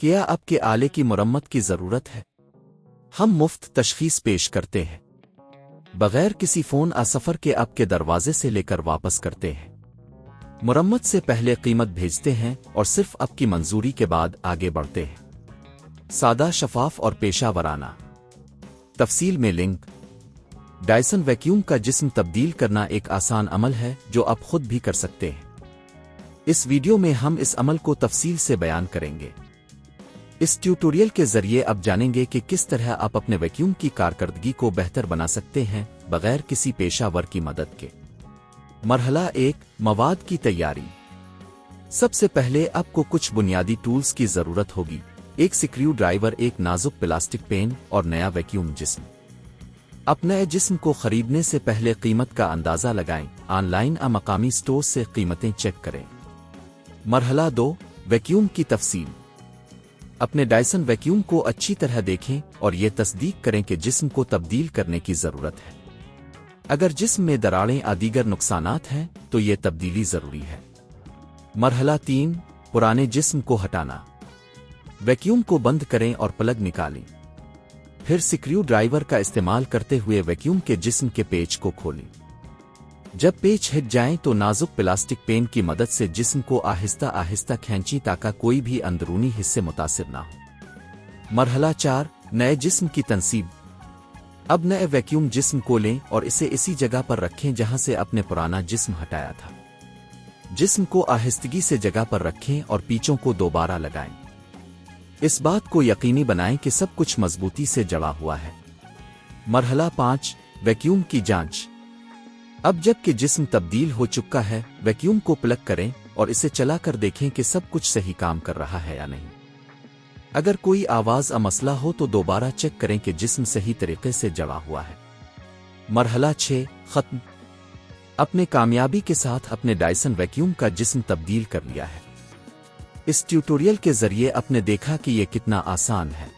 کیا آپ کے آلے کی مرمت کی ضرورت ہے؟ ہم مفت تشخیص پیش کرتے ہیں بغیر کسی فون سفر کے آپ کے دروازے سے لے کر واپس کرتے ہیں۔ مرمت سے پہلے قیمت بھیجتے ہیں اور صرف آپ کی منظوری کے بعد آگے بڑھتے ہیں۔ سادہ، شفاف اور پیشہ ورانہ۔ تفصیل میں لنک۔ ڈائسن ویکیوم کا جسم تبدیل کرنا ایک آسان عمل ہے جو آپ خود بھی کر سکتے ہیں۔ اس ویڈیو میں ہم اس عمل کو تفصیل سے بیان کریں گے۔ اس ٹیوٹوریل کے ذریعے آپ جانیں گے کہ کس طرح آپ اپنے ویکیوم کی کارکردگی کو بہتر بنا سکتے ہیں بغیر کسی پیشہ ور کی مدد کے۔ مرحلہ 1، مواد کی تیاری۔ سب سے پہلے آپ کو کچھ بنیادی ٹولز کی ضرورت ہوگی: ایک سکریو ڈرائیور، ایک نازک پلاسٹک پین اور نیا ویکیوم جسم۔ آپ نئے جسم کو خریدنے سے پہلے قیمت کا اندازہ لگائیں۔ آن لائن مقامی سٹور سے قیمتیں چیک کریں۔ مرحلہ 2، ویکیوم کی تفصیل۔ اپنے ڈائسن ویکیوم کو اچھی طرح دیکھیں اور یہ تصدیق کریں کہ جسم کو تبدیل کرنے کی ضرورت ہے۔ اگر جسم میں دراڑیں یا دیگر نقصانات ہیں تو یہ تبدیلی ضروری ہے۔ مرحلہ 3، پرانے جسم کو ہٹانا۔ ویکیوم کو بند کریں اور پلگ نکالیں۔ پھر سکریو ڈرائیور کا استعمال کرتے ہوئے ویکیوم کے جسم کے پیچ کو کھولیں۔ جب پیچ ہٹ جائیں تو نازک پلاسٹک پین کی مدد سے جسم کو آہستہ آہستہ کھینچیں تاکہ کوئی بھی اندرونی حصے متاثر نہ ہو۔ مرحلہ 4، نئے جسم کی تنصیب۔ اب نئے ویکیوم جسم کو لیں اور اسے اسی جگہ پر رکھیں جہاں سے اپنے پرانا جسم ہٹایا تھا۔ جسم کو آہستگی سے جگہ پر رکھیں اور پیچوں کو دوبارہ لگائیں۔ اس بات کو یقینی بنائیں کہ سب کچھ مضبوطی سے جڑا ہوا ہے۔ مرحلہ 5، ویکیوم کی جانچ۔ اب جب کہ جسم تبدیل ہو چکا ہے، ویکیوم کو پلگ کریں اور اسے چلا کر دیکھیں کہ سب کچھ صحیح کام کر رہا ہے یا نہیں۔ اگر کوئی آواز یا مسئلہ ہو تو دوبارہ چیک کریں کہ جسم صحیح طریقے سے جڑا ہوا ہے۔ مرحلہ 6، ختم۔ اپنے کامیابی کے ساتھ اپنے ڈائسن ویکیوم کا جسم تبدیل کر لیا ہے۔ اس ٹیوٹوریل کے ذریعے آپ نے دیکھا کہ یہ کتنا آسان ہے۔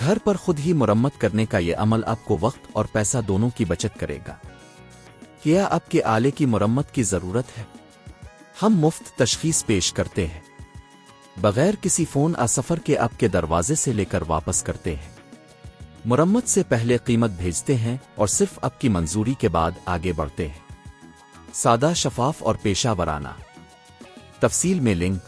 گھر پر خود ہی مرمت کرنے کا یہ عمل آپ کو وقت اور پیسہ دونوں کی بچت کرے گا۔ کیا آپ کے آلے کی مرمت کی ضرورت ہے؟ ہم مفت تشخیص پیش کرتے ہیں بغیر کسی فون سفر کے آپ کے دروازے سے لے کر واپس کرتے ہیں۔ مرمت سے پہلے قیمت بھیجتے ہیں اور صرف آپ کی منظوری کے بعد آگے بڑھتے ہیں۔ سادہ، شفاف اور پیشہ ورانہ۔ تفصیل میں لنک۔